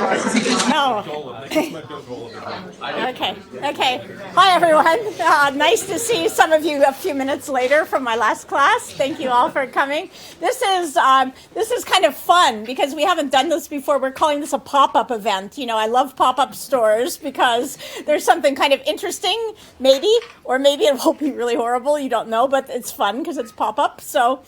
No. Okay. Hi, everyone. Nice to see some of you a few minutes later from my last class. Thank you all for coming. This is kind of fun because we haven't done this before. We're calling this a pop-up event. You know, I love pop-up stores because there's something kind of interesting, maybe, or maybe it will be really horrible. You don't know, but it's fun because it's pop-up. So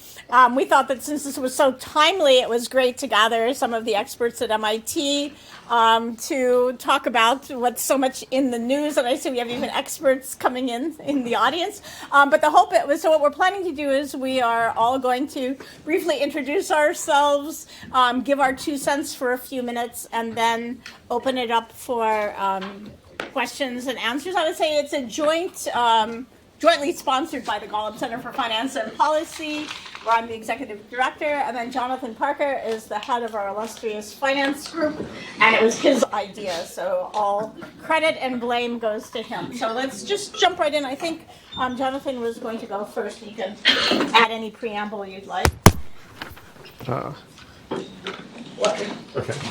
we thought that since this was so timely, it was great to gather some of the experts at MIT to talk about what's so much in the news. And I see we have even experts coming in the audience. But the hope was, so what we're planning to do is we are all going to briefly introduce ourselves, give our 2 cents for a few minutes, and then open it up for questions and answers. I would say it's a jointly sponsored by the Blowup Center for Finance and Policy, where I'm the executive director, and then Jonathan Parker is the head of our illustrious finance group, and it was his idea, so all credit and blame goes to him. So let's just jump right in. I think Jonathan was going to go first. You can add any preamble you'd like. Okay.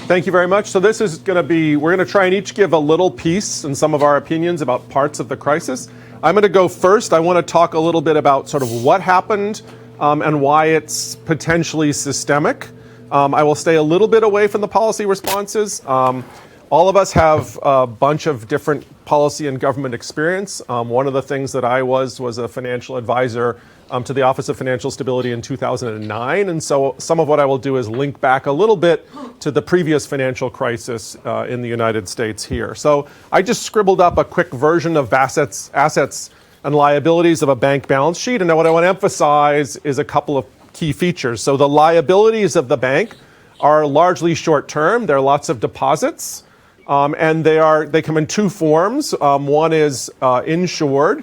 Thank you very much. So this is going to be, we're going to try and each give a little piece and some of our opinions about parts of the crisis. I'm going to go first. I want to talk a little bit about sort of what happened and why it's potentially systemic. I will stay a little bit away from the policy responses. All of us have a bunch of different policy and government experience. One of the things that I was a financial advisor to the Office of Financial Stability in 2009. And so some of what I will do is link back a little bit to the previous financial crisis in the United States here. So I just scribbled up a quick version of assets and liabilities of a bank balance sheet. And what I want to emphasize is a couple of key features. So the liabilities of the bank are largely short-term. There are lots of deposits, and they come in two forms. One is insured.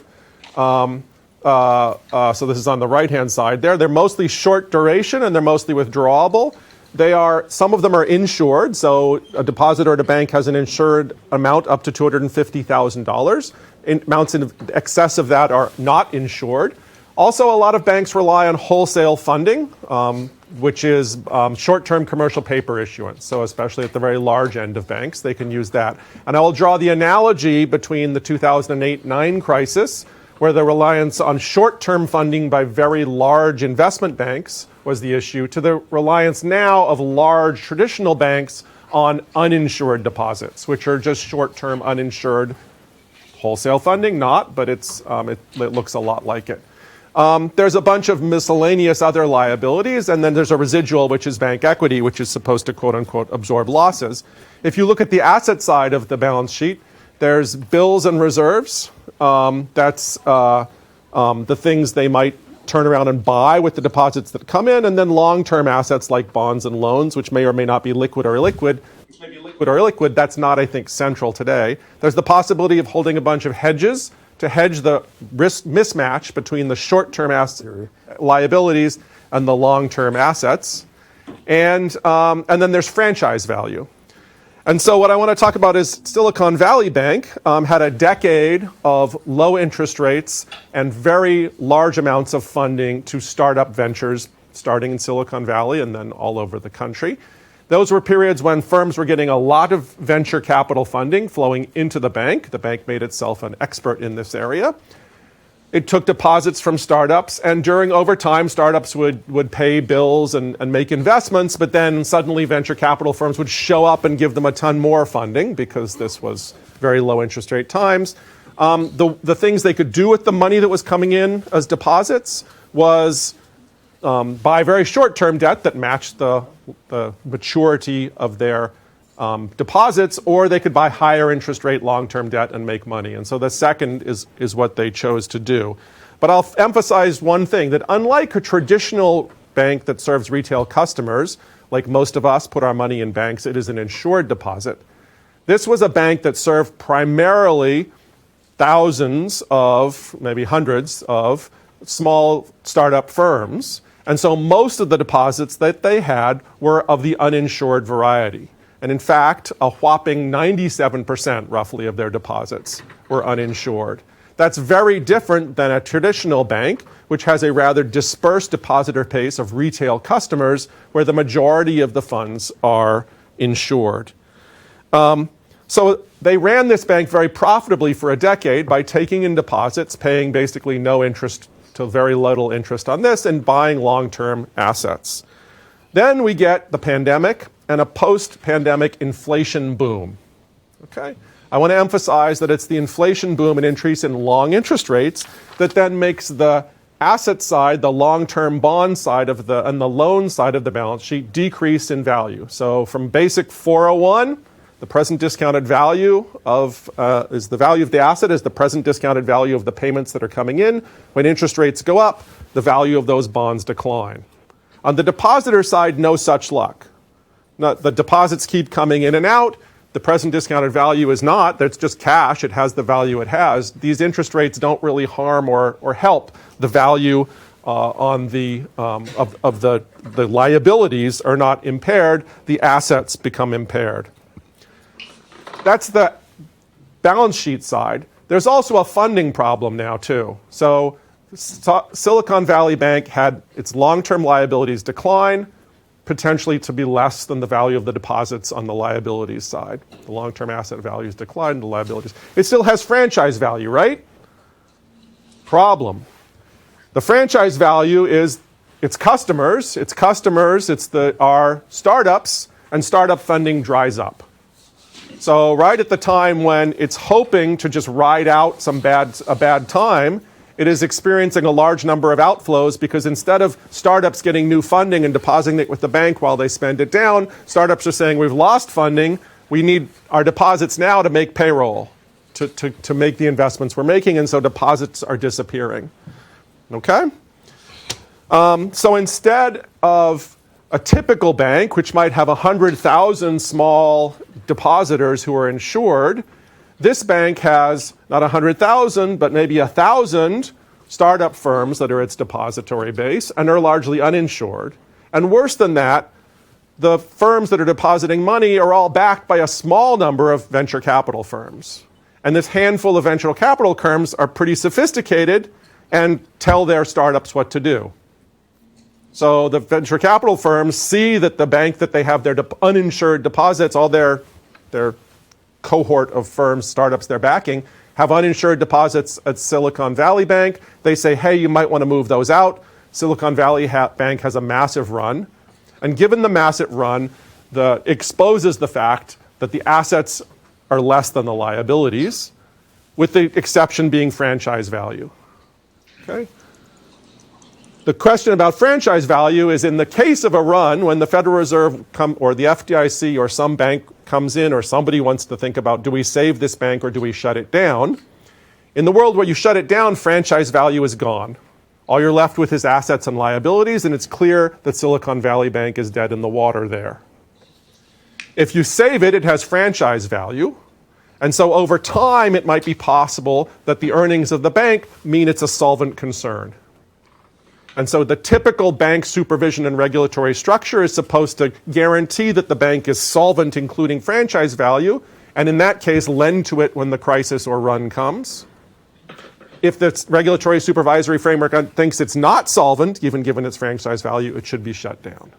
So this is on the right-hand side there. They're mostly short duration, and they're mostly withdrawable. Some of them are insured, so a depositor at a bank has an insured amount up to $250,000. Amounts in excess of that are not insured. Also, a lot of banks rely on wholesale funding, which is short-term commercial paper issuance. So especially at the very large end of banks, they can use that. And I will draw the analogy between the 2008-9 crisis, where the reliance on short-term funding by very large investment banks was the issue, to the reliance now of large traditional banks on uninsured deposits, which are just short-term uninsured wholesale funding, but it looks a lot like it. There's a bunch of miscellaneous other liabilities, and then there's a residual, which is bank equity, which is supposed to, quote-unquote, absorb losses. If you look at the asset side of the balance sheet, there's bills and reserves. That's the things they might turn around and buy with the deposits that come in, and then long-term assets like bonds and loans, which may or may not be liquid or illiquid. That's not, I think, central today. There's the possibility of holding a bunch of hedges to hedge the risk mismatch between the short-term liabilities and the long-term assets. And then there's franchise value. And so what I want to talk about is Silicon Valley Bank had a decade of low interest rates and very large amounts of funding to startup ventures, starting in Silicon Valley and then all over the country. Those were periods when firms were getting a lot of venture capital funding flowing into the bank. The bank made itself an expert in this area. It took deposits from startups, and over time, startups would pay bills and make investments, but then suddenly venture capital firms would show up and give them a ton more funding because this was very low interest rate times. The things they could do with the money that was coming in as deposits was buy very short-term debt that matched the maturity of their deposits, or they could buy higher interest rate long-term debt and make money. And so the second is what they chose to do. But I'll emphasize one thing, that unlike a traditional bank that serves retail customers, like most of us put our money in banks, it is an insured deposit. This was a bank that served primarily thousands of, maybe hundreds of small startup firms. And so most of the deposits that they had were of the uninsured variety. And in fact, a whopping 97% roughly of their deposits were uninsured. That's very different than a traditional bank, which has a rather dispersed depositor base of retail customers where the majority of the funds are insured. So they ran this bank very profitably for a decade by taking in deposits, paying basically no interest to very little interest on this, and buying long-term assets. Then we get the pandemic and a post-pandemic inflation boom. Okay? I want to emphasize that it's the inflation boom and increase in long interest rates that then makes the asset side, the long-term bond side of and the loan side of the balance sheet decrease in value. So from basic 401, the present discounted value is the value of the asset is the present discounted value of the payments that are coming in. When interest rates go up, the value of those bonds decline. On the depositor side, no such luck. The deposits keep coming in and out. The present discounted value is not. That's just cash. It has the value it has. These interest rates don't really harm or help the value of the liabilities are not impaired. The assets become impaired. That's the balance sheet side. There's also a funding problem now, too. So Silicon Valley Bank had its long-term liabilities decline, potentially to be less than the value of the deposits on the liabilities side. The long-term asset values decline, the liabilities. It still has franchise value, right? Problem. The franchise value is its customers, our startups, and startup funding dries up. So right at the time when it's hoping to just ride out a bad time, it is experiencing a large number of outflows because instead of startups getting new funding and depositing it with the bank while they spend it down, startups are saying we've lost funding, we need our deposits now to make payroll, to make the investments we're making, and so deposits are disappearing. Okay? So instead of a typical bank, which might have 100,000 small depositors who are insured, this bank has not 100,000, but maybe 1,000 startup firms that are its depository base and are largely uninsured. And worse than that, the firms that are depositing money are all backed by a small number of venture capital firms. And this handful of venture capital firms are pretty sophisticated and tell their startups what to do. So the venture capital firms see that the bank that they have their uninsured deposits, all their cohort of firms, startups they're backing, have uninsured deposits at Silicon Valley Bank. They say, hey, you might want to move those out. Silicon Valley Bank has a massive run. And given the massive run, exposes the fact that the assets are less than the liabilities, with the exception being franchise value. Okay? The question about franchise value is in the case of a run, when the Federal Reserve or the FDIC or some bank comes in or somebody wants to think about, do we save this bank or do we shut it down? In the world where you shut it down, franchise value is gone. All you're left with is assets and liabilities, and it's clear that Silicon Valley Bank is dead in the water there. If you save it, it has franchise value. And so over time, it might be possible that the earnings of the bank mean it's a solvent concern. And so the typical bank supervision and regulatory structure is supposed to guarantee that the bank is solvent, including franchise value, and in that case, lend to it when the crisis or run comes. If the regulatory supervisory framework thinks it's not solvent, even given its franchise value, it should be shut down.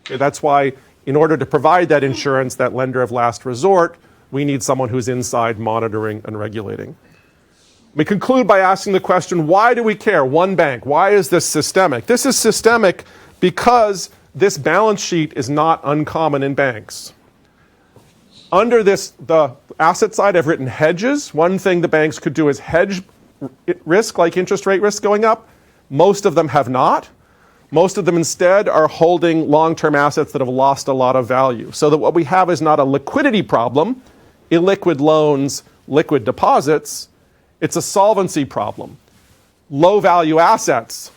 Okay, that's why, in order to provide that insurance, that lender of last resort, we need someone who's inside monitoring and regulating. We conclude by asking the question, why do we care? One bank. Why is this systemic? This is systemic because this balance sheet is not uncommon in banks. Under the asset side, I've written hedges. One thing the banks could do is hedge risk, like interest rate risk going up. Most of them have not. Most of them instead are holding long-term assets that have lost a lot of value. So that what we have is not a liquidity problem, illiquid loans, liquid deposits. It's a solvency problem. Low value assets,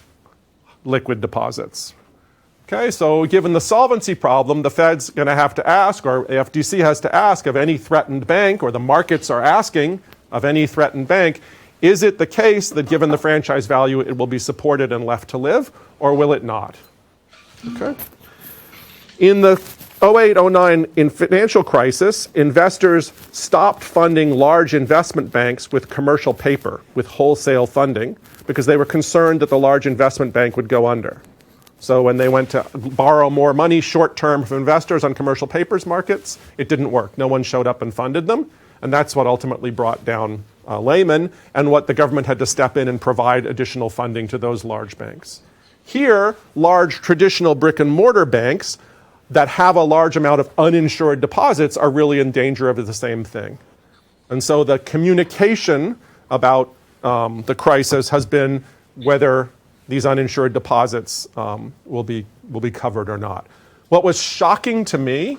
liquid deposits. Okay, so given the solvency problem, the Fed's going to have to ask, or FDC has to ask of any threatened bank, or the markets are asking of any threatened bank, is it the case that given the franchise value, it will be supported and left to live, or will it not? Okay. In the 08-09 financial crisis, investors stopped funding large investment banks with commercial paper, with wholesale funding, because they were concerned that the large investment bank would go under. So when they went to borrow more money short-term from investors on commercial papers markets, it didn't work. No one showed up and funded them. And that's what ultimately brought down Lehman and what the government had to step in and provide additional funding to those large banks. Here, large traditional brick and mortar banks that have a large amount of uninsured deposits are really in danger of the same thing. And so the communication about the crisis has been whether these uninsured deposits will be covered or not. What was shocking to me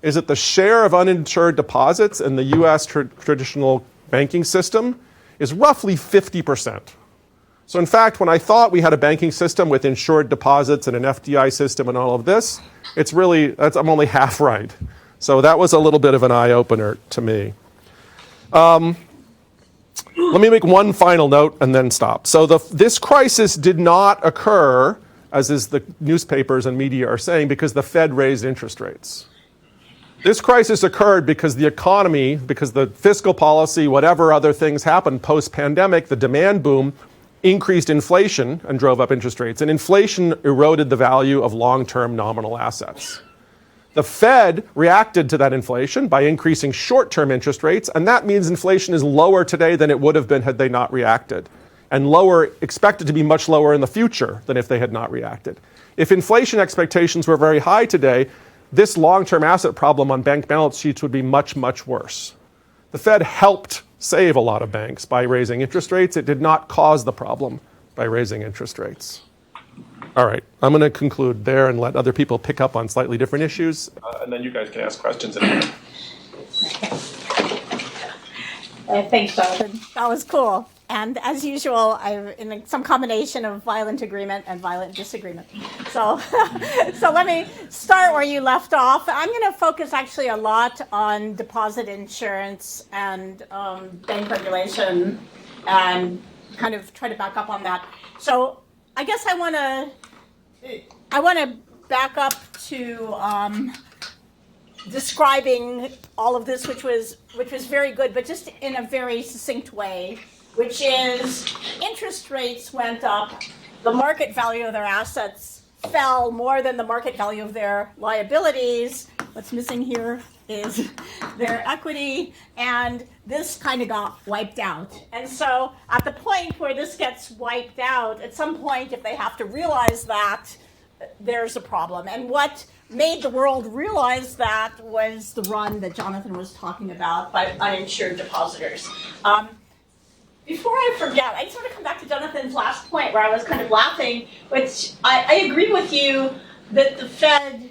is that the share of uninsured deposits in the U.S. traditional banking system is roughly 50%. So in fact, when I thought we had a banking system with insured deposits and an FDI system and all of this, I'm only half right. So that was a little bit of an eye-opener to me. Let me make one final note and then stop. So this crisis did not occur, as is the newspapers and media are saying, because the Fed raised interest rates. This crisis occurred because the economy, because the fiscal policy, whatever other things happened post-pandemic, the demand boom increased inflation and drove up interest rates. And inflation eroded the value of long-term nominal assets. The Fed reacted to that inflation by increasing short-term interest rates, and that means inflation is lower today than it would have been had they not reacted, and expected to be much lower in the future than if they had not reacted. If inflation expectations were very high today, this long-term asset problem on bank balance sheets would be much, much worse. The Fed helped save a lot of banks by raising interest rates. It did not cause the problem by raising interest rates. All right, I'm going to conclude there and let other people pick up on slightly different issues, and then you guys can ask questions. Thanks, Jonathan. That was cool. And as usual, I'm in some combination of violent agreement and violent disagreement. So, so let me start where you left off. I'm going to focus actually a lot on deposit insurance and bank regulation, and kind of try to back up on that. So I guess I want to back up to describing all of this, which was very good, but just in a very succinct way, which is interest rates went up, the market value of their assets fell more than the market value of their liabilities. What's missing here is their equity, and this kind of got wiped out. And so at the point where this gets wiped out, at some point, if they have to realize that, there's a problem. And what made the world realize that was the run that Jonathan was talking about by uninsured depositors. Before I forget, I just want to come back to Jonathan's last point where I was kind of laughing, which I agree with you that the Fed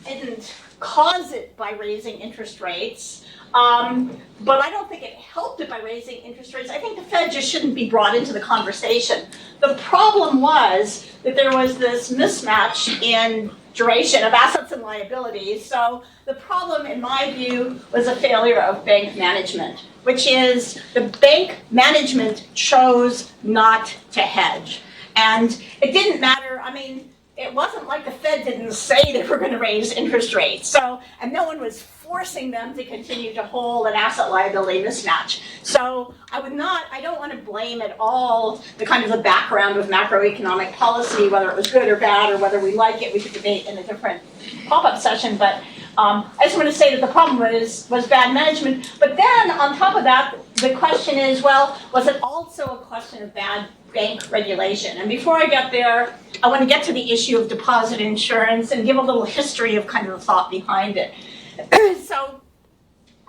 didn't cause it by raising interest rates, but I don't think it helped it by raising interest rates. I think the Fed just shouldn't be brought into the conversation. The problem was that there was this mismatch in duration of assets and liabilities. So the problem, in my view, was a failure of bank management, which is the bank management chose not to hedge. And it didn't matter, I mean, it wasn't like the Fed didn't say they were going to raise interest rates. So, and no one was forcing them to continue to hold an asset liability mismatch. So I don't want to blame at all the kind of the background of macroeconomic policy, whether it was good or bad, or whether we like it. We could debate in a different pop-up session, but I just want to say that the problem was bad management. But then on top of that, the question is, well, was it also a question of bad bank regulation? And before I get there, I want to get to the issue of deposit insurance and give a little history of kind of the thought behind it. So,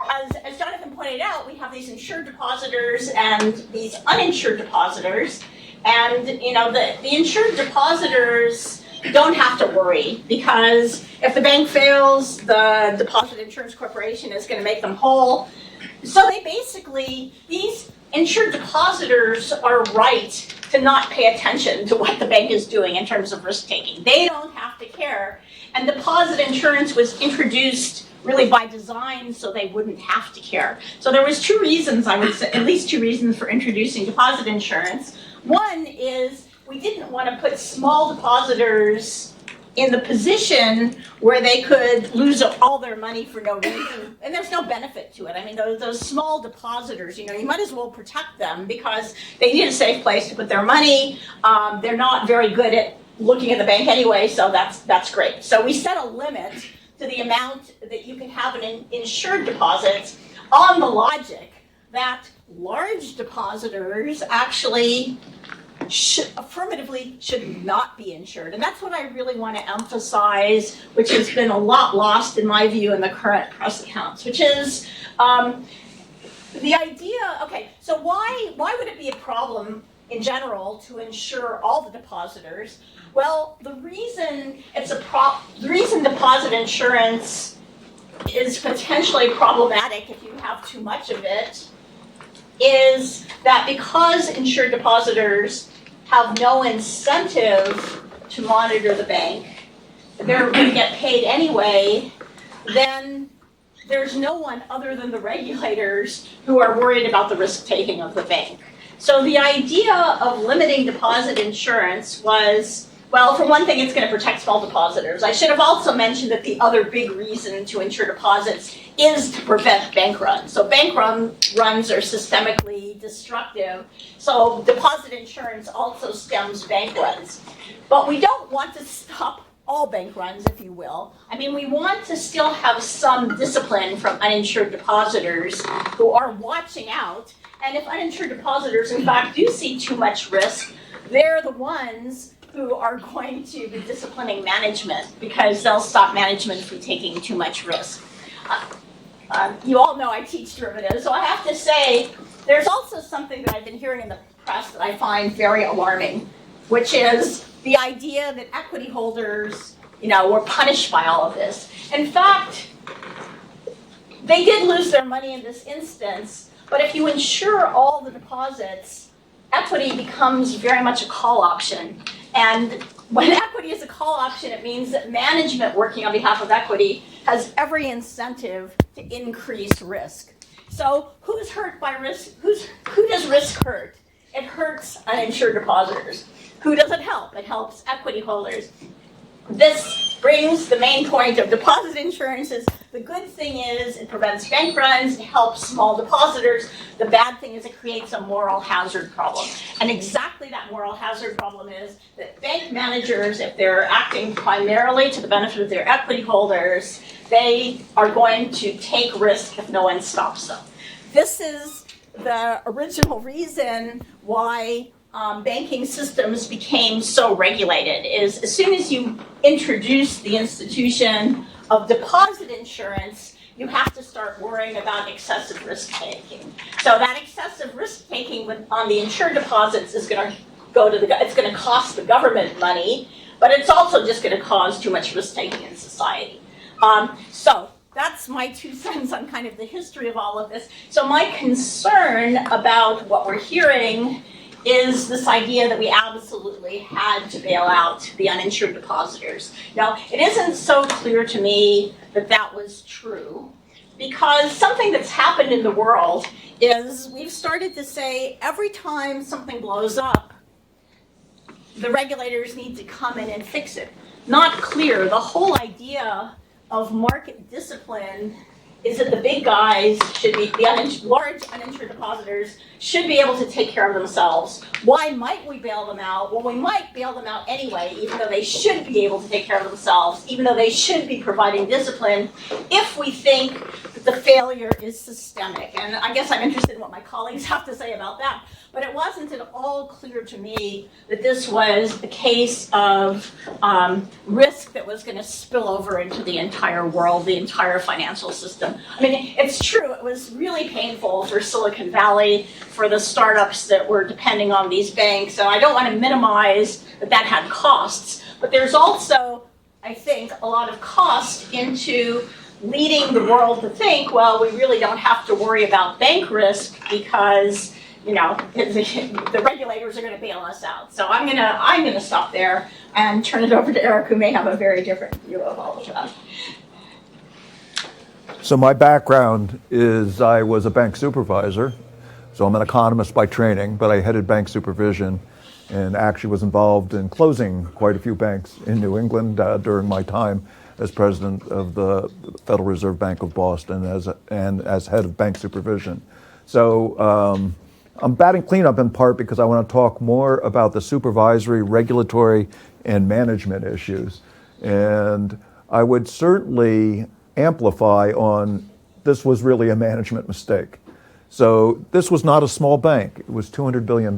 as Jonathan pointed out, we have these insured depositors and these uninsured depositors. And, you know, the insured depositors don't have to worry, because if the bank fails, the Deposit Insurance Corporation is going to make them whole. So they basically, these insured depositors are right to not pay attention to what the bank is doing in terms of risk taking. They don't have to care. And deposit insurance was introduced really by design so they wouldn't have to care. So there was two reasons, I would say, at least two reasons for introducing deposit insurance. One is we didn't want to put small depositors in the position where they could lose all their money for no reason, and there's no benefit to it. I mean, those small depositors, you know, you might as well protect them because they need a safe place to put their money. They're not very good at looking at the bank anyway, so that's great. So we set a limit to the amount that you can have in insured deposits on the logic that large depositors actually affirmatively should not be insured. And that's what I really want to emphasize, which has been a lot lost in my view in the current press accounts, which is the idea, okay, so why would it be a problem in general to insure all the depositors? Well, the reason deposit insurance is potentially problematic if you have too much of it is that because insured depositors have no incentive to monitor the bank, they're going to get paid anyway, then there's no one other than the regulators who are worried about the risk-taking of the bank. So the idea of limiting deposit insurance was, well, for one thing, it's going to protect small depositors. I should have also mentioned that the other big reason to insure deposits is to prevent bank runs. So bank runs are systemically destructive. So deposit insurance also stems bank runs. But we don't want to stop all bank runs, if you will. I mean, we want to still have some discipline from uninsured depositors who are watching out. And if uninsured depositors, in fact, do see too much risk, they're the ones who are going to be disciplining management because they'll stop management from taking too much risk. You all know I teach derivatives, so I have to say there's also something that I've been hearing in the press that I find very alarming, which is the idea that equity holders, were punished by all of this. In fact, they did lose their money in this instance, but if you insure all the deposits, equity becomes very much a call option. And when equity is a call option, it means that management working on behalf of equity has every incentive to increase risk. So who's hurt by risk? Who does risk hurt? It hurts uninsured depositors. Who does it help? It helps equity holders. This brings the main point of deposit insurance is the good thing is it prevents bank runs, it helps small depositors. The bad thing is it creates a moral hazard problem. And exactly that moral hazard problem is that bank managers, if they're acting primarily to the benefit of their equity holders, they are going to take risk if no one stops them. This is the original reason why banking systems became so regulated is as soon as you introduce the institution of deposit insurance, you have to start worrying about excessive risk taking. So that excessive risk taking on the insured deposits is going to it's going to cost the government money, but it's also just going to cause too much risk taking in society. So that's my 2 cents on kind of the history of all of this. So my concern about what we're hearing is this idea that we absolutely had to bail out the uninsured depositors. Now, it isn't so clear to me that that was true, because something that's happened in the world is we've started to say every time something blows up, the regulators need to come in and fix it. Not clear. The whole idea of market discipline is that the big guys should be, the large uninsured depositors should be able to take care of themselves. Why might we bail them out? Well, we might bail them out anyway, even though they should be able to take care of themselves, even though they should be providing discipline, if we think that the failure is systemic. And I guess I'm interested in what my colleagues have to say about that. But it wasn't at all clear to me that this was a case of risk that was going to spill over into the entire world, the entire financial system. I mean, it's true, it was really painful for Silicon Valley, for the startups that were depending on these banks. So I don't want to minimize that that had costs. But there's also, I think, a lot of cost into leading the world to think, well, we really don't have to worry about bank risk because the regulators are going to bail us out. So I'm gonna stop there and turn it over to Eric, who may have a very different view of all of that. So my background is I was a bank supervisor. So I'm an economist by training, but I headed bank supervision and actually was involved in closing quite a few banks in New England during my time as president of the Federal Reserve Bank of Boston and as head of bank supervision. So I'm batting cleanup in part because I want to talk more about the supervisory, regulatory, and management issues. And I would certainly amplify on this was really a management mistake. So this was not a small bank. It was $200 billion.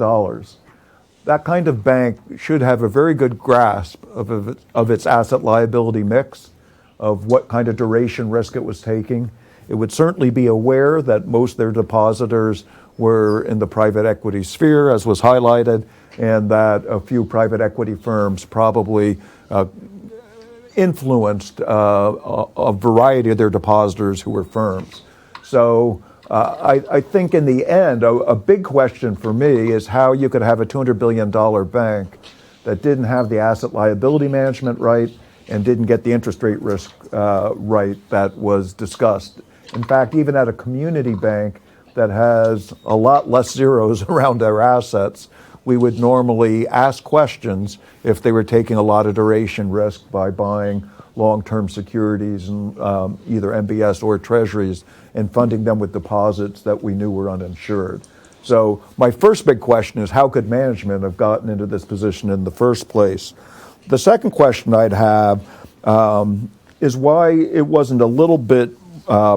That kind of bank should have a very good grasp of its asset liability mix, of what kind of duration risk it was taking. It would certainly be aware that most of their depositors were in the private equity sphere, as was highlighted, and that a few private equity firms probably influenced a variety of their depositors who were firms. So I think in the end, a big question for me is how you could have a $200 billion bank that didn't have the asset liability management right and didn't get the interest rate risk right that was discussed. In fact, even at a community bank that has a lot less zeros around their assets, we would normally ask questions if they were taking a lot of duration risk by buying long-term securities and either MBS or treasuries and funding them with deposits that we knew were uninsured. So my first big question is, how could management have gotten into this position in the first place? The second question I'd have is why it wasn't a little bit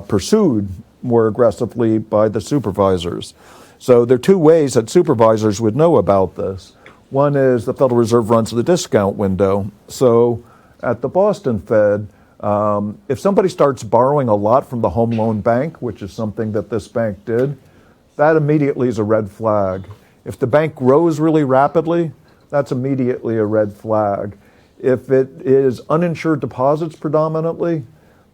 pursued more aggressively by the supervisors. So there are two ways that supervisors would know about this. One is the Federal Reserve runs the discount window. So at the Boston Fed, if somebody starts borrowing a lot from the home loan bank, which is something that this bank did, that immediately is a red flag. If the bank grows really rapidly, that's immediately a red flag. If it is uninsured deposits predominantly,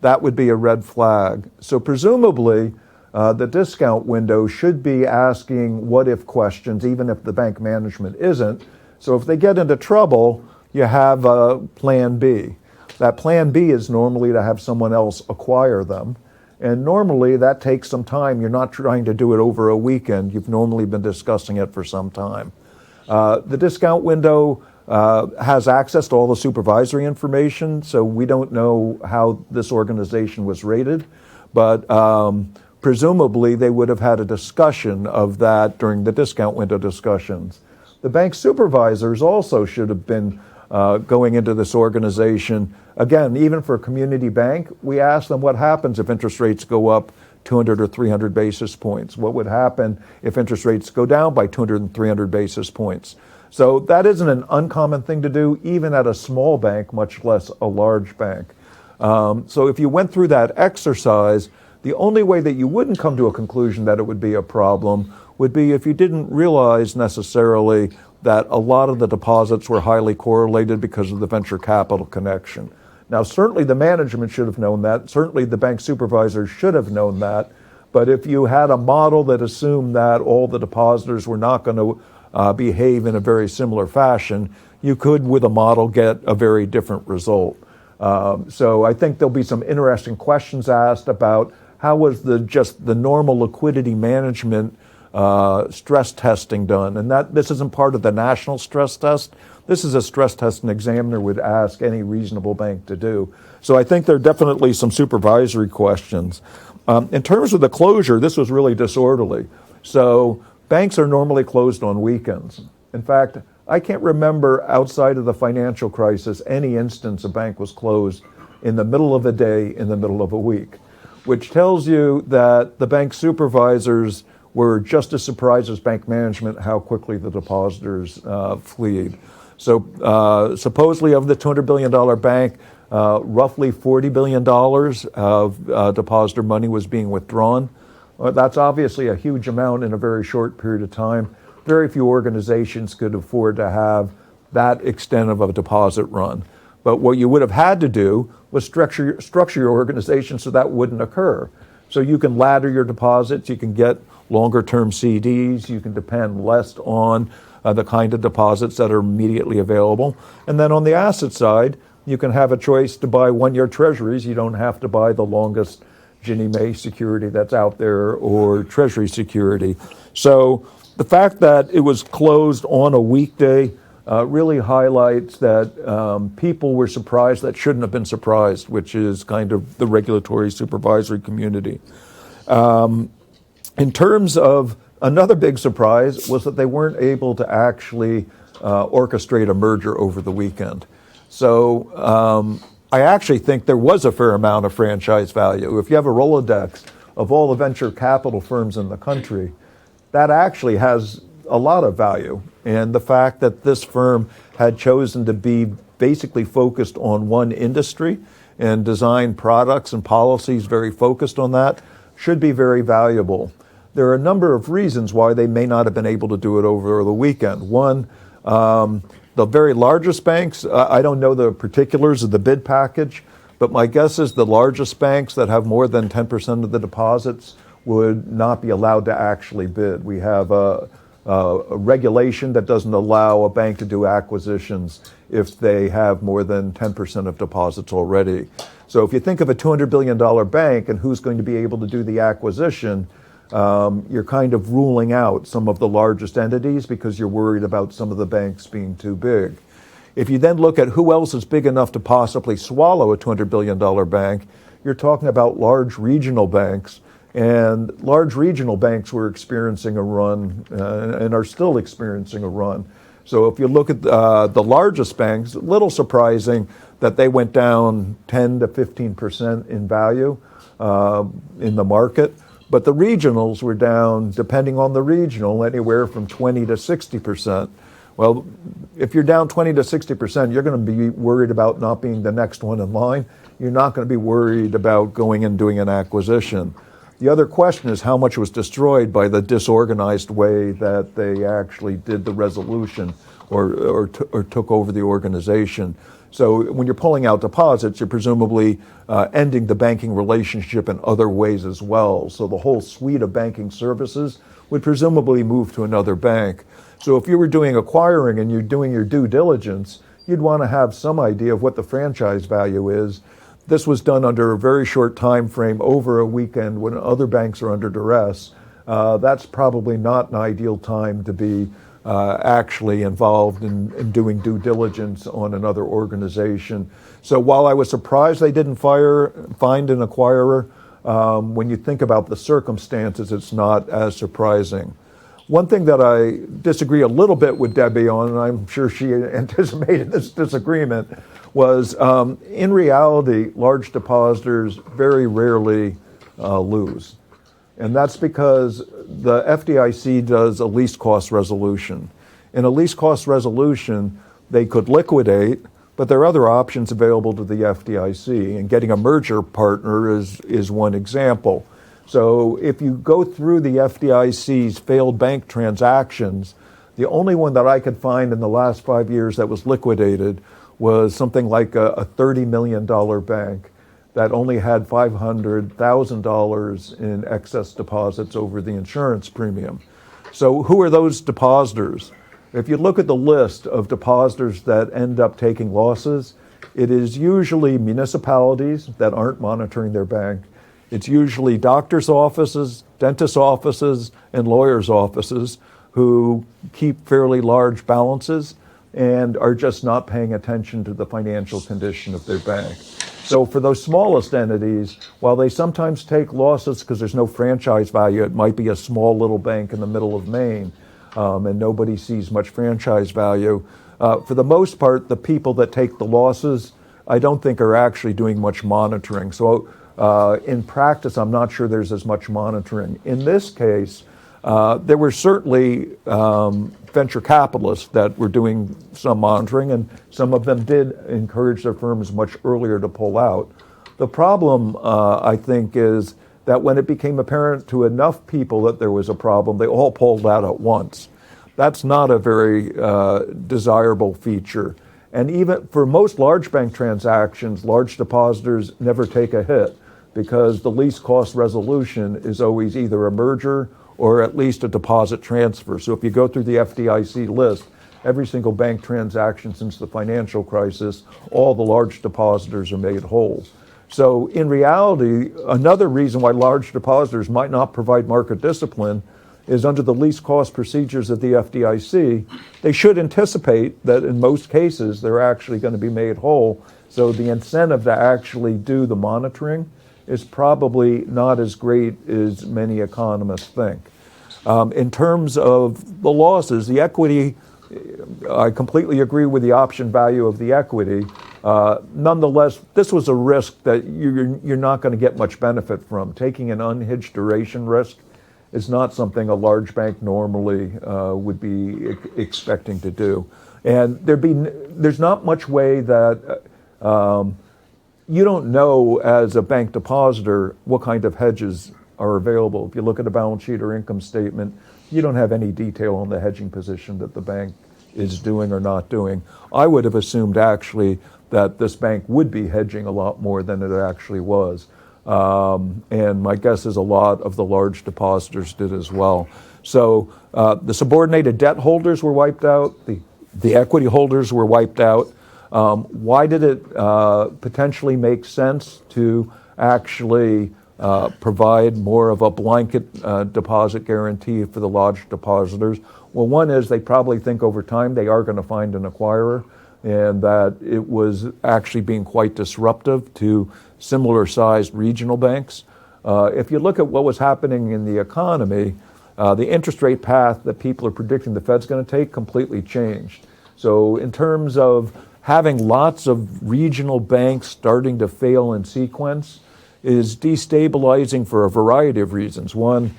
that would be a red flag. So presumably, the discount window should be asking what-if questions, even if the bank management isn't. So if they get into trouble, you have a plan B. That plan B is normally to have someone else acquire them. And normally that takes some time. You're not trying to do it over a weekend. You've normally been discussing it for some time. The discount window has access to all the supervisory information, so we don't know how this organization was rated, but presumably they would have had a discussion of that during the discount window discussions. The bank supervisors also should have been going into this organization. Again, even for a community bank, we ask them what happens if interest rates go up 200 or 300 basis points. What would happen if interest rates go down by 200 and 300 basis points? So that isn't an uncommon thing to do, even at a small bank, much less a large bank. So if you went through that exercise, the only way that you wouldn't come to a conclusion that it would be a problem would be if you didn't realize necessarily that a lot of the deposits were highly correlated because of the venture capital connection. Now, certainly the management should have known that. Certainly the bank supervisors should have known that. But if you had a model that assumed that all the depositors were not going to behave in a very similar fashion, you could, with a model, get a very different result. So I think there'll be some interesting questions asked about how was just the normal liquidity management stress testing done. And this isn't part of the national stress test. This is a stress test an examiner would ask any reasonable bank to do. So I think there are definitely some supervisory questions. In terms of the closure, this was really disorderly. So banks are normally closed on weekends. In fact, I can't remember outside of the financial crisis any instance a bank was closed in the middle of a day, in the middle of a week, which tells you that the bank supervisors were just as surprised as bank management how quickly the depositors fleed. So supposedly of the $200 billion bank, roughly $40 billion of depositor money was being withdrawn. That's obviously a huge amount in a very short period of time. Very few organizations could afford to have that extent of a deposit run. But what you would have had to do was structure your organization so that wouldn't occur. So you can ladder your deposits, you can get longer term CDs, you can depend less on the kind of deposits that are immediately available. And then on the asset side, you can have a choice to buy one-year treasuries. You don't have to buy the longest Ginnie Mae security that's out there or treasury security. So the fact that it was closed on a weekday really highlights that people were surprised that shouldn't have been surprised, which is kind of the regulatory supervisory community. In terms of Another big surprise was that they weren't able to actually orchestrate a merger over the weekend. So I actually think there was a fair amount of franchise value. If you have a Rolodex of all the venture capital firms in the country, that actually has a lot of value. And the fact that this firm had chosen to be basically focused on one industry and design products and policies very focused on that should be very valuable. There are a number of reasons why they may not have been able to do it over the weekend. One, the very largest banks, I don't know the particulars of the bid package, but my guess is the largest banks that have more than 10% of the deposits would not be allowed to actually bid. We have a regulation that doesn't allow a bank to do acquisitions if they have more than 10% of deposits already. So if you think of a $200 billion bank and who's going to be able to do the acquisition, you're kind of ruling out some of the largest entities because you're worried about some of the banks being too big. If you then look at who else is big enough to possibly swallow a $200 billion bank, you're talking about large regional banks. And large regional banks were experiencing a run and are still experiencing a run. So if you look at the largest banks, a little surprising that they went down 10 to 15% in value in the market. But the regionals were down, depending on the regional, anywhere from 20 to 60%. Well, if you're down 20 to 60%, you're going to be worried about not being the next one in line. You're not going to be worried about going and doing an acquisition. The other question is how much was destroyed by the disorganized way that they actually did the resolution or took over the organization. So when you're pulling out deposits, you're presumably ending the banking relationship in other ways as well. So the whole suite of banking services would presumably move to another bank. So if you were doing acquiring and you're doing your due diligence, you'd want to have some idea of what the franchise value is. This was done under a very short time frame over a weekend when other banks are under duress. That's probably not an ideal time to be actually involved in doing due diligence on another organization. So while I was surprised they didn't find an acquirer, when you think about the circumstances, it's not as surprising. One thing that I disagree a little bit with Debbie on, and I'm sure she anticipated this disagreement, was in reality, large depositors very rarely lose. And that's because the FDIC does a least cost resolution. In a least cost resolution, they could liquidate, but there are other options available to the FDIC, and getting a merger partner is one example. So if you go through the FDIC's failed bank transactions, the only one that I could find in the last 5 years that was liquidated was something like a $30 million bank that only had $500,000 in excess deposits over the insurance premium. So who are those depositors? If you look at the list of depositors that end up taking losses, it is usually municipalities that aren't monitoring their bank. It's usually doctors' offices, dentist offices, and lawyers' offices who keep fairly large balances and are just not paying attention to the financial condition of their bank. So for those smallest entities, while they sometimes take losses because there's no franchise value, it might be a small little bank in the middle of Maine, and nobody sees much franchise value. For the most part, the people that take the losses, I don't think are actually doing much monitoring. So in practice, I'm not sure there's as much monitoring. In this case, there were certainly venture capitalists that were doing some monitoring, and some of them did encourage their firms much earlier to pull out. The problem, I think, is that when it became apparent to enough people that there was a problem, they all pulled out at once. That's not a very desirable feature. And even for most large bank transactions, large depositors never take a hit because the least cost resolution is always either a merger or at least a deposit transfer. So if you go through the FDIC list, every single bank transaction since the financial crisis, all the large depositors are made whole. So in reality, another reason why large depositors might not provide market discipline is under the least cost procedures of the FDIC, they should anticipate that in most cases they're actually going to be made whole. So the incentive to actually do the monitoring is probably not as great as many economists think. In terms of the losses, the equity, I completely agree with the option value of the equity. Nonetheless, this was a risk that you're not going to get much benefit from. Taking an unhedged duration risk is not something a large bank normally would be expecting to do. And there's not much way that you don't know as a bank depositor what kind of hedges are available. If you look at a balance sheet or income statement, you don't have any detail on the hedging position that the bank is doing or not doing. I would have assumed actually that this bank would be hedging a lot more than it actually was. And my guess is a lot of the large depositors did as well. So the subordinated debt holders were wiped out. The equity holders were wiped out. Why did it potentially make sense to actually provide more of a blanket deposit guarantee for the large depositors? Well, one is they probably think over time they are going to find an acquirer, and that it was actually being quite disruptive to similar sized regional banks. If you look at what was happening in the economy, the interest rate path that people are predicting the Fed's going to take completely changed. So in terms of having lots of regional banks starting to fail in sequence is destabilizing for a variety of reasons. One,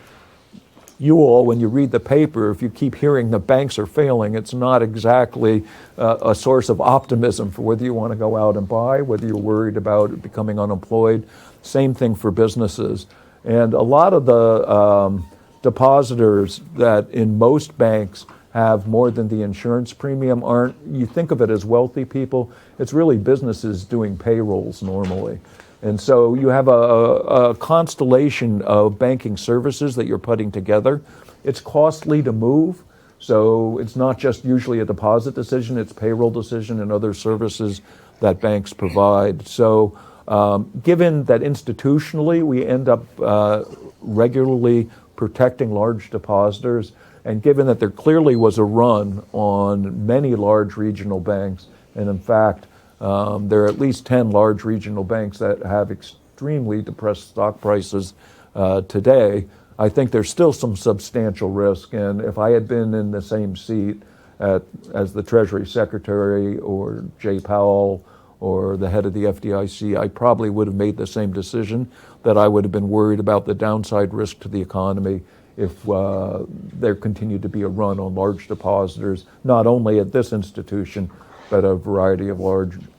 you all, when you read the paper, if you keep hearing the banks are failing, it's not exactly a source of optimism for whether you want to go out and buy, whether you're worried about becoming unemployed. Same thing for businesses. And a lot of the depositors that in most banks have more than the insurance premium aren't, you think of it as wealthy people, it's really businesses doing payrolls normally. And so you have a constellation of banking services that you're putting together. It's costly to move, so it's not just usually a deposit decision, it's payroll decision and other services that banks provide. So given that institutionally we end up regularly protecting large depositors, and given that there clearly was a run on many large regional banks, and in fact, there are at least 10 large regional banks that have extremely depressed stock prices today, I think there's still some substantial risk. And if I had been in the same seat as the Treasury Secretary or Jay Powell or the head of the FDIC, I probably would have made the same decision, that I would have been worried about the downside risk to the economy if there continued to be a run on large depositors, not only at this institution, but a variety of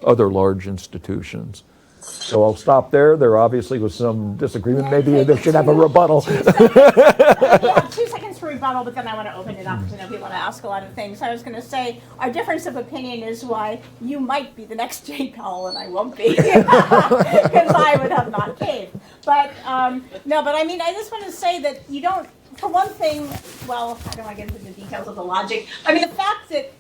other large institutions. So I'll stop there. There obviously was some disagreement. Maybe they should have a rebuttal. Yeah, 2 seconds for rebuttal, but then I want to open it up because I know people want to ask a lot of things. I was going to say our difference of opinion is why you might be the next Jay Powell and I won't be, because I would have not caved. But no, but I mean, I just want to say that you don't, for one thing, well, I don't want to get into the details of the logic. I mean, the fact that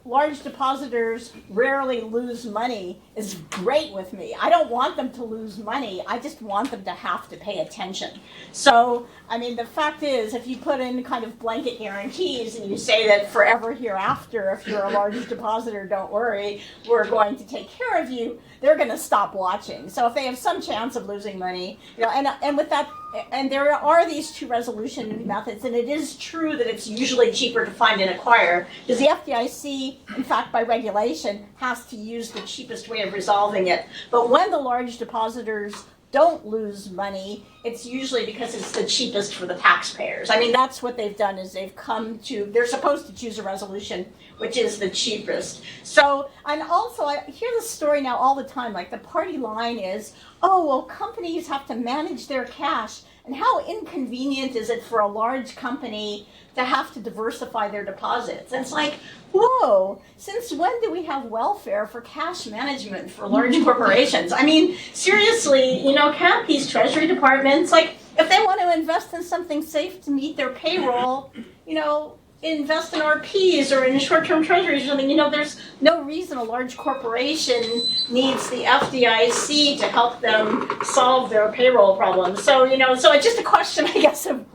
large depositors rarely lose money is great with me. I don't want them to lose money. I just want them to have to pay attention. So, I mean, the fact is, if you put in kind of blanket guarantees and you say that forever hereafter, if you're a large depositor, don't worry, we're going to take care of you, they're going to stop watching. So if they have some chance of losing money, you know, and with that, and there are these two resolution methods, and it is true that it's usually cheaper to find an acquirer, because the FDIC, in fact, by regulation, has to use the cheapest way of resolving it. But when the large depositors don't lose money, it's usually because it's the cheapest for the taxpayers. I mean, that's what they've done, is they've come to, they're supposed to choose a resolution which is the cheapest. So, and also I hear this story now all the time, like the party line is, oh, well, companies have to manage their cash, and how inconvenient is it for a large company to have to diversify their deposits? And it's like, whoa, since when do we have welfare for cash management for large corporations? I mean, seriously, you know, can't these Treasury departments, like, if they want to invest in something safe to meet their payroll, you know, invest in RPs or in short-term treasuries or something. You know, there's no reason a large corporation needs the FDIC to help them solve their payroll problems. So, you know, so it's just a question, I guess, of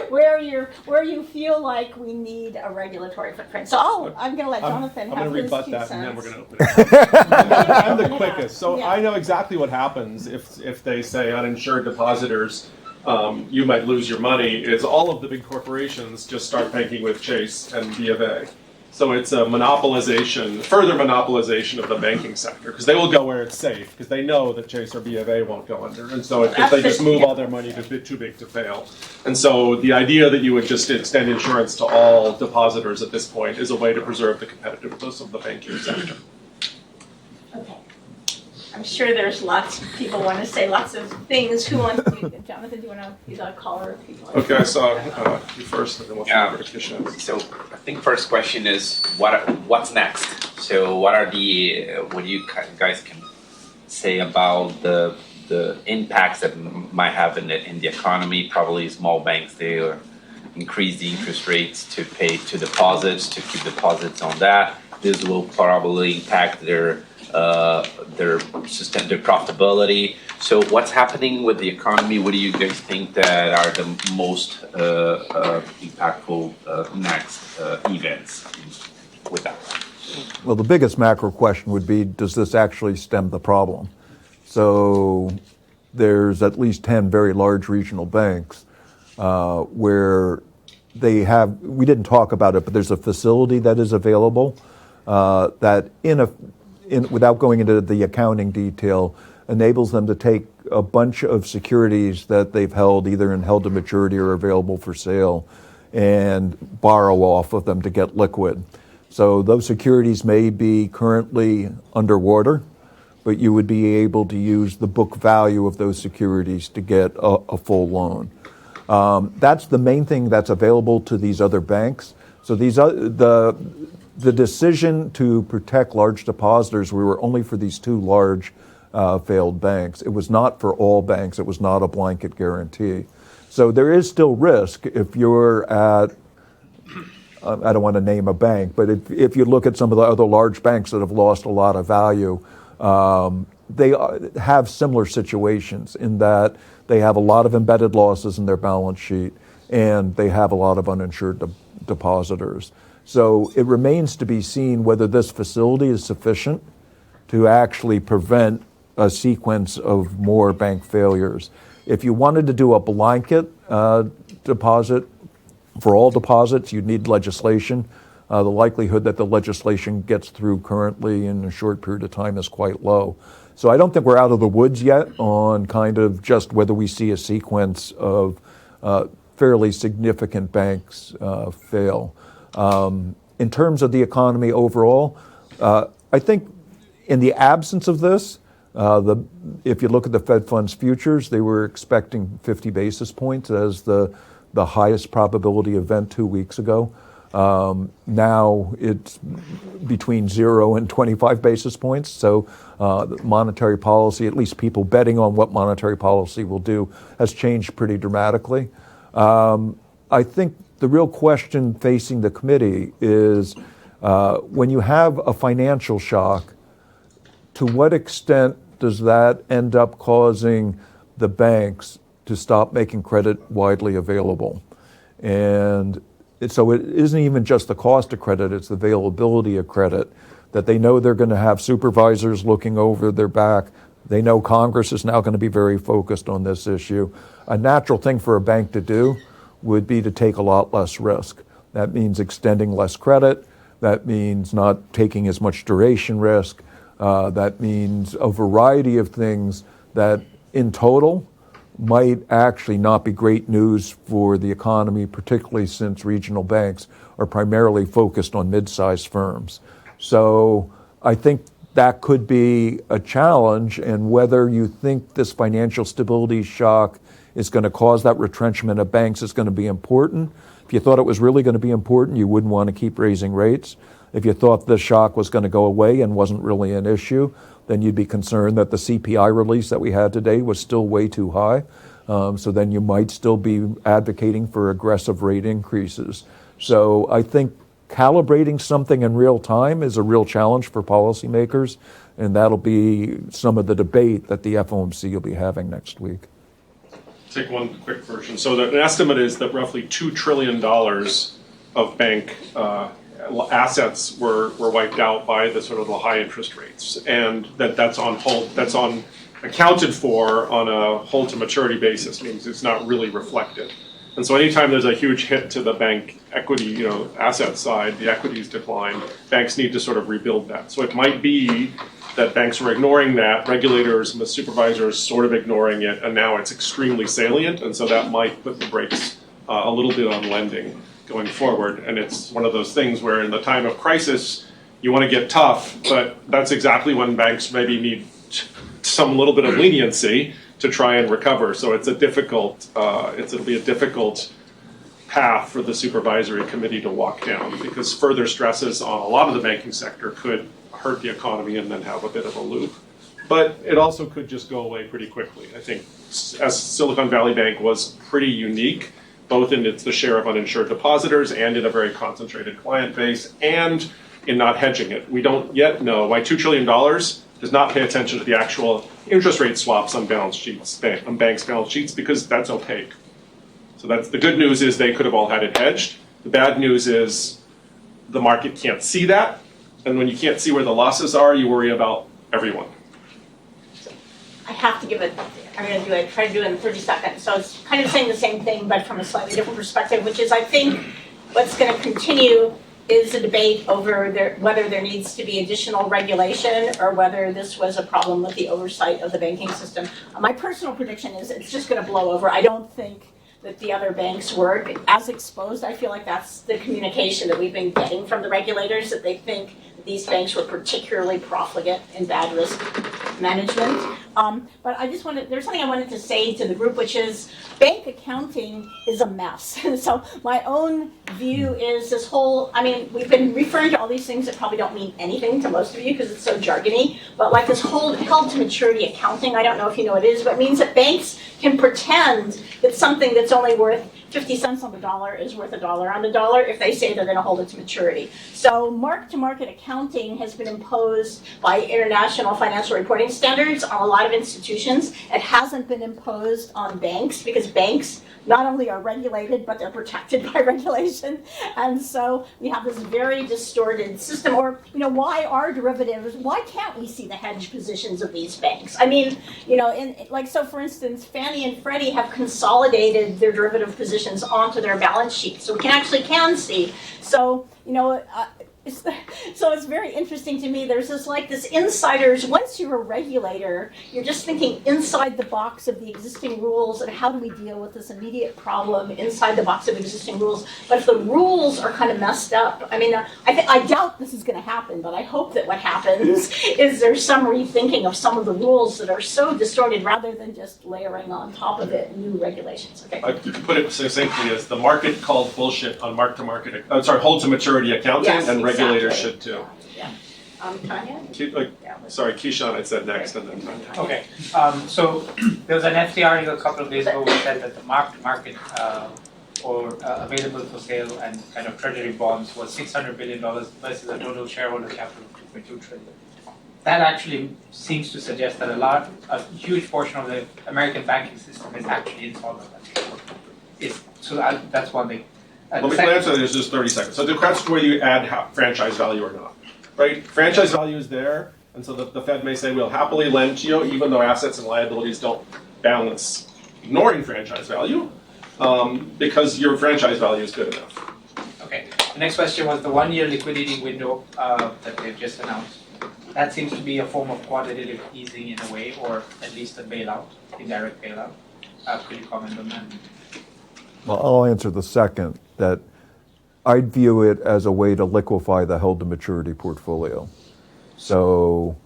where you feel like we need a regulatory footprint. So I'm going to let Jonathan have his 2 cents. I'm going to rebut that, and then we're going to open it up. I'm the quickest. So yeah. I know exactly what happens if they say uninsured depositors you might lose your money is all of the big corporations just start banking with Chase and B of A. So it's a monopolization, further monopolization of the banking sector, because they will go where it's safe, because they know that Chase or B of A won't go under. And so if they just move all their money, it's a bit too big to fail. And so the idea that you would just extend insurance to all depositors at this point is a way to preserve the competitiveness of the banking sector. Okay. I'm sure there's lots of people want to say lots of things. Who wants to? Jonathan, do you want to be the caller? Okay, I saw you first, and then we'll Yeah. So I think first question is what's next? So what do you guys can say about the impacts that might have in the economy? Probably small banks, they are increase the interest rates to pay to deposits, to keep deposits on that. This will probably impact their profitability. So what's happening with the economy? What do you guys think that are the most impactful next events with that? Well, the biggest macro question would be, does this actually stem the problem? So there's at least 10 very large regional banks where they have, we didn't talk about it, but there's a facility that is available that without going into the accounting detail, enables them to take a bunch of securities that they've held, either in held to maturity or available for sale, and borrow off of them to get liquid. So those securities may be currently underwater, but you would be able to use the book value of those securities to get a full loan. That's the main thing that's available to these other banks. So the decision to protect large depositors, we were only for these two large failed banks. It was not for all banks. It was not a blanket guarantee. So there is still risk if you're at, I don't want to name a bank, but if you look at some of the other large banks that have lost a lot of value, they have similar situations in that they have a lot of embedded losses in their balance sheet and they have a lot of uninsured depositors. So it remains to be seen whether this facility is sufficient to actually prevent a sequence of more bank failures. If you wanted to do a blanket deposit for all deposits, you'd need legislation. The likelihood that the legislation gets through currently in a short period of time is quite low. So I don't think we're out of the woods yet on kind of just whether we see a sequence of fairly significant banks fail. In terms of the economy overall, I think in the absence of this, if you look at the Fed funds futures, they were expecting 50 basis points as the highest probability event 2 weeks ago. Now it's between 0 and 25 basis points. So monetary policy, at least people betting on what monetary policy will do, has changed pretty dramatically. I think the real question facing the committee is when you have a financial shock, to what extent does that end up causing the banks to stop making credit widely available? And so it isn't even just the cost of credit, it's the availability of credit, that they know they're going to have supervisors looking over their back. They know Congress is now going to be very focused on this issue. A natural thing for a bank to do would be to take a lot less risk. That means extending less credit. That means not taking as much duration risk. That means a variety of things that in total might actually not be great news for the economy, particularly since regional banks are primarily focused on mid-sized firms. So I think that could be a challenge, and whether you think this financial stability shock is going to cause that retrenchment of banks is going to be important. If you thought it was really going to be important, you wouldn't want to keep raising rates. If you thought the shock was going to go away and wasn't really an issue, then you'd be concerned that the CPI release that we had today was still way too high. So then you might still be advocating for aggressive rate increases. So I think calibrating something in real time is a real challenge for policymakers, and that'll be some of the debate that the FOMC will be having next week. Take one quick version. So an estimate is that roughly $2 trillion of bank assets were wiped out by the sort of the high interest rates, and that's on hold. That's on accounted for on a hold to maturity basis, means it's not really reflected. And so anytime there's a huge hit to the bank equity, asset side, the equities decline, banks need to sort of rebuild that. So it might be that banks were ignoring that, regulators and the supervisors sort of ignoring it, and now it's extremely salient, and so that might put the brakes a little bit on lending going forward. And it's one of those things where in the time of crisis, you want to get tough, but that's exactly when banks maybe need some little bit of leniency to try and recover. So it's it'll be a difficult path for the supervisory committee to walk down, because further stresses on a lot of the banking sector could hurt the economy and then have a bit of a loop. But it also could just go away pretty quickly. I think as Silicon Valley Bank was pretty unique, both in the share of uninsured depositors and in a very concentrated client base, and in not hedging it. We don't yet know why $2 trillion does not pay attention to the actual interest rate swaps on balance sheets, on banks' balance sheets, because that's opaque. So that's the good news, is they could have all had it hedged. The bad news is the market can't see that, and when you can't see where the losses are, you worry about everyone. I have to give it, I'm going to try to do it in 30 seconds. So it's kind of saying the same thing, but from a slightly different perspective, which is I think what's going to continue is a debate over whether there needs to be additional regulation or whether this was a problem with the oversight of the banking system. My personal prediction is it's just going to blow over. I don't think that the other banks were as exposed. I feel like that's the communication that we've been getting from the regulators, that they think that these banks were particularly profligate in bad risk management. But there's something I wanted to say to the group, which is bank accounting is a mess. So my own view is this whole, we've been referring to all these things that probably don't mean anything to most of you because it's so jargony, but like this whole held to maturity accounting, I don't know if you know what it is, but it means that banks can pretend that something that's only worth 50 cents on the dollar is worth $1 on the dollar if they say they're going to hold it to maturity. So mark-to-market accounting has been imposed by international financial reporting standards on a lot of institutions. It hasn't been imposed on banks because banks not only are regulated, but they're protected by regulation. And so we have this very distorted system. Or, why are derivatives, why can't we see the hedge positions of these banks? So for instance, Fannie and Freddie have consolidated their derivative positions onto their balance sheet. So we can see. So, so it's very interesting to me. There's this insiders, once you're a regulator, you're just thinking inside the box of the existing rules and how do we deal with this immediate problem inside the box of existing rules. But if the rules are kind of messed up, I doubt this is going to happen, but I hope that what happens is there's some rethinking of some of the rules that are so distorted rather than just layering on top of it new regulations. Okay. You could put it succinctly as the market called bullshit on mark-to-market, hold to maturity accounting, yes, and regulators should too. Yeah. Tanya? Sorry, Keyshawn, I said next, and then Tanya. Okay. So there was an FT article a couple of days ago which said that the mark-to-market available for sale and kind of treasury bonds was $600 billion versus a total shareholder capital of $2.2 trillion. That actually seems to suggest that a huge portion of the American banking system is actually insolvent. That's one thing. Let me answer this just 30 seconds. So the question is whether you add franchise value or not, right? Franchise value is there, and so the Fed may say we'll happily lend to you even though assets and liabilities don't balance, ignoring franchise value, because your franchise value is good enough. Okay. The next question was the 1-year liquidity window that they've just announced. That seems to be a form of quantitative easing in a way, or at least a bailout, indirect bailout. Could you comment on that? Well, I'll answer the second, that I'd view it as a way to liquefy the held-to-maturity portfolio. So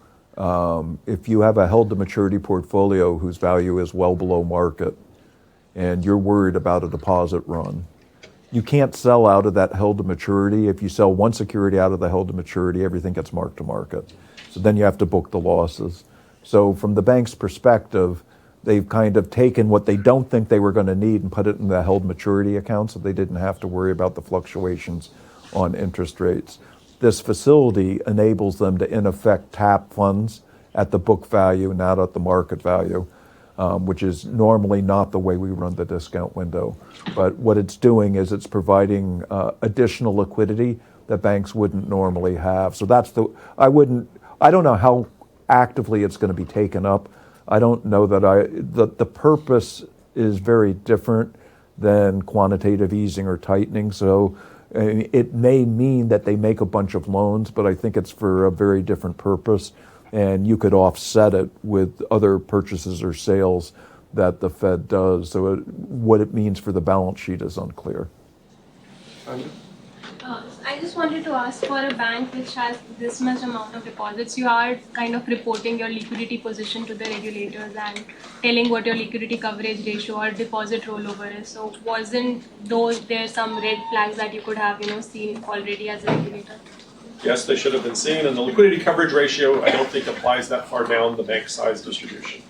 if you have a held-to-maturity portfolio whose value is well below market and you're worried about a deposit run, you can't sell out of that held-to-maturity. If you sell one security out of the held-to-maturity, everything gets marked to market. So then you have to book the losses. So from the bank's perspective, they've kind of taken what they don't think they were going to need and put it in the held maturity account so they didn't have to worry about the fluctuations on interest rates. This facility enables them to, in effect, tap funds at the book value, not at the market value, which is normally not the way we run the discount window. But what it's doing is it's providing additional liquidity that banks wouldn't normally have. So I don't know how actively it's going to be taken up I don't know that the purpose is very different than quantitative easing or tightening. So it may mean that they make a bunch of loans, but I think it's for a very different purpose. And you could offset it with other purchases or sales that the Fed does. So what it means for the balance sheet is unclear. I just wanted to ask, for a bank which has this much amount of deposits, you are kind of reporting your liquidity position to the regulators and telling what your liquidity coverage ratio or deposit rollover is. So wasn't there some red flags that you could have seen already as a regulator? Yes, they should have been seen, and the liquidity coverage ratio I don't think applies that far down the bank size distribution.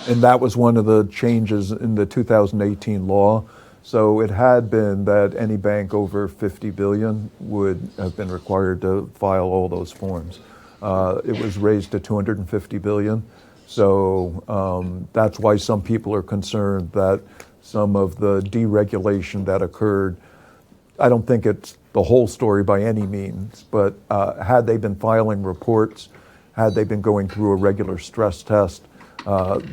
And that was one of the changes in the 2018 law. So it had been that any bank over 50 billion would have been required to file all those forms. It was raised to 250 billion. So that's why some people are concerned that some of the deregulation that occurred, I don't think it's the whole story by any means, but had they been filing reports, had they been going through a regular stress test,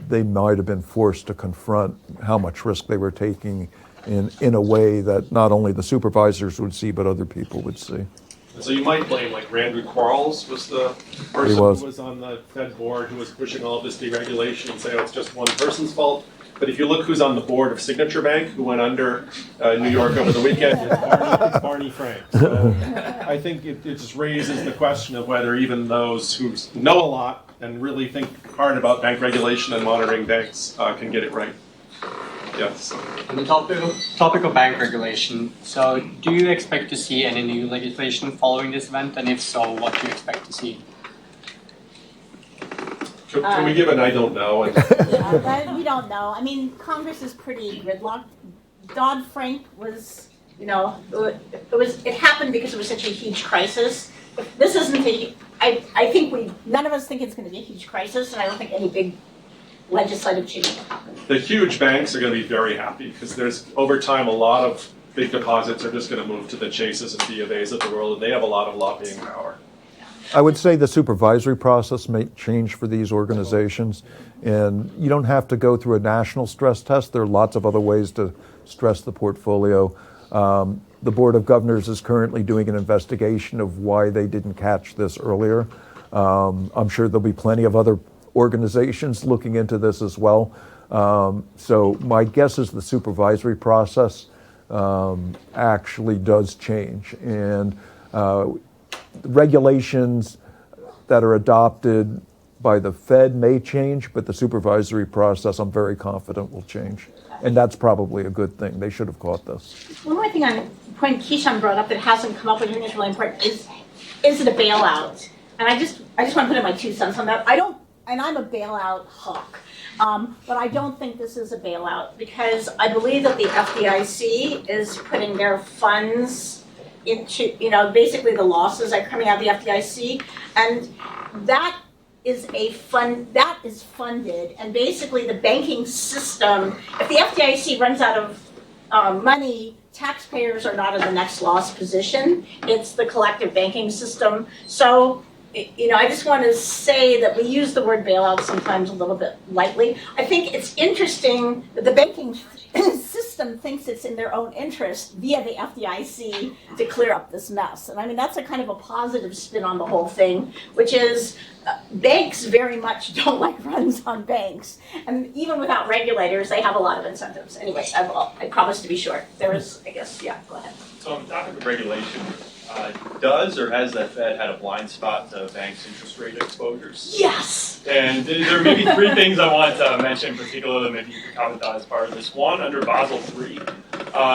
they might have been forced to confront how much risk they were taking in a way that not only the supervisors would see, but other people would see. So you might blame, like, Randall Quarles was the person who was on the Fed board who was pushing all this deregulation and say, oh, it's just one person's fault. But if you look who's on the board of Signature Bank, who went under New York over the weekend, it's Barney Frank. So I think it just raises the question of whether even those who know a lot and really think hard about bank regulation and monitoring banks can get it right. Yes. On the topic of bank regulation, so do you expect to see any new legislation following this event? And if so, what do you expect to see? Can we give an I don't know? We don't know. I mean, Congress is pretty gridlocked. Dodd-Frank was, it happened because it was such a huge crisis. This isn't I think none of us think it's going to be a huge crisis, and I don't think any big legislative change will happen. The huge banks are going to be very happy because there's, over time, a lot of big deposits are just going to move to the Chases and B of A's of the world, and they have a lot of lobbying power. I would say the supervisory process may change for these organizations, and you don't have to go through a national stress test. There are lots of other ways to stress the portfolio. The Board of Governors is currently doing an investigation of why they didn't catch this earlier. I'm sure there'll be plenty of other organizations looking into this as well. So my guess is the supervisory process actually does change, and regulations that are adopted by the Fed may change, but the supervisory process, I'm very confident, will change. And that's probably a good thing. They should have caught this. One more thing on the point Keyshawn brought up that hasn't come up, which I think is really important, is it a bailout? And I just want to put in my 2 cents on that. I'm a bailout hawk, but I don't think this is a bailout because I believe that the FDIC is putting their funds into, basically the losses are coming out of the FDIC, and that is funded, and basically the banking system, if the FDIC runs out of money, taxpayers are not in the next loss position. It's the collective banking system. So, I just want to say that we use the word bailout sometimes a little bit lightly. I think it's interesting that the banking system thinks it's in their own interest via the FDIC to clear up this mess. And I mean, that's a kind of a positive spin on the whole thing, which is banks very much don't like runs on banks. And even without regulators, they have a lot of incentives. Anyway, I promise to be short. There is, I guess, yeah, go ahead. So on the topic of regulation, does or has the Fed had a blind spot to banks' interest rate exposures? Yes! And there may be 3 things I wanted to mention in particular that maybe you could comment on as part of this. One, under Basel III,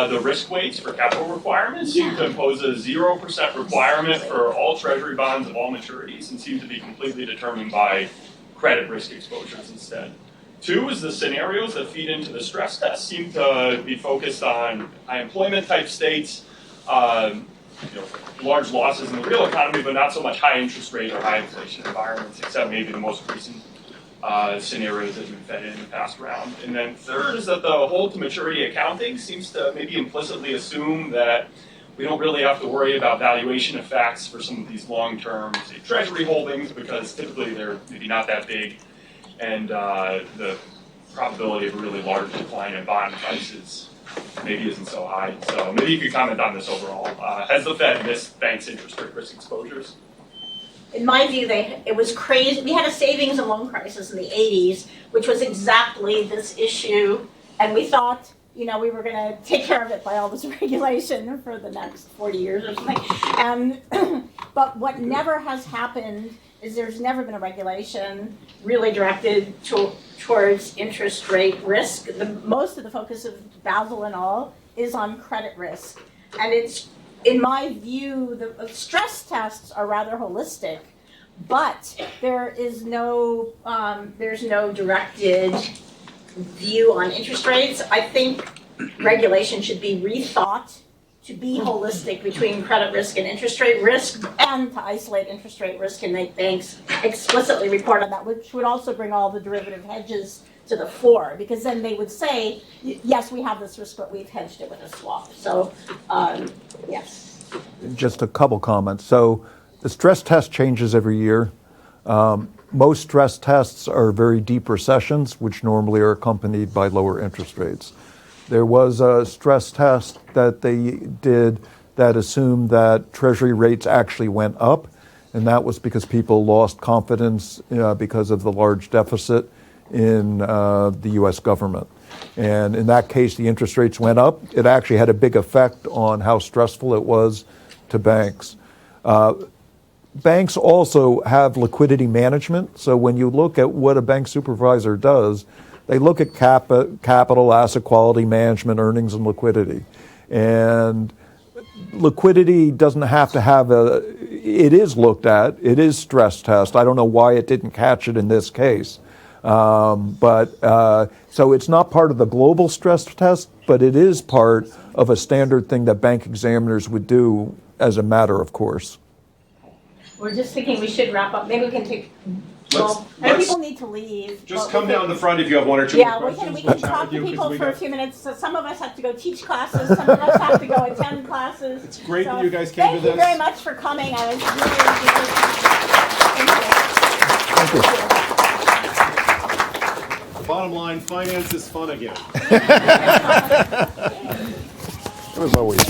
the risk weights for capital requirements seem to impose a 0% requirement for all treasury bonds of all maturities and seem to be completely determined by credit risk exposures instead. 2 is the scenarios that feed into the stress test seem to be focused on high employment type states, large losses in the real economy, but not so much high interest rate or high inflation environments, except maybe the most recent scenarios that have been fed in the past round. And then 3rd is that the hold to maturity accounting seems to maybe implicitly assume that we don't really have to worry about valuation effects for some of these long-term, say, treasury holdings, because typically they're maybe not that big. and the probability of a really large decline in bond prices maybe isn't so high. So maybe you could comment on this overall. Has the Fed missed banks' interest rate risk exposures? In my view, it was crazy. We had a savings and loan crisis in the 80s, which was exactly this issue, and we thought, we were going to take care of it by all this regulation for the next 40 years or something. But what never has happened is there's never been a regulation really directed towards interest rate risk. Most of the focus of Basel and all is on credit risk. And it's, in my view, the stress tests are rather holistic, but there's no directed view on interest rates. I think regulation should be rethought to be holistic between credit risk and interest rate risk, and to isolate interest rate risk and make banks explicitly report on that, which would also bring all the derivative hedges to the fore, because then they would say, yes, we have this risk, but we've hedged it with a swap. So, yes. Just a couple comments. So the stress test changes every year. Most stress tests are very deep recessions, which normally are accompanied by lower interest rates. There was a stress test that they did that assumed that Treasury rates actually went up, and that was because people lost confidence because of the large deficit in the U.S. government. And in that case, the interest rates went up. It actually had a big effect on how stressful it was to banks. Banks also have liquidity management. So when you look at what a bank supervisor does, they look at capital, asset quality management, earnings, and liquidity. And liquidity doesn't have to have it is looked at, it is stress test. I don't know why it didn't catch it in this case. So it's not part of the global stress test, but it is part of a standard thing that bank examiners would do as a matter of course. We're just thinking we should wrap up. Maybe we can take. People need to leave. Just come down the front if you have one or two more questions. We can talk to people for a few minutes. So some of us have to go teach classes. Some of us have to go attend classes. It's great that you guys came to this. Thank you very much for coming. I was really Thank you. Bottom line, finance is fun again. It was always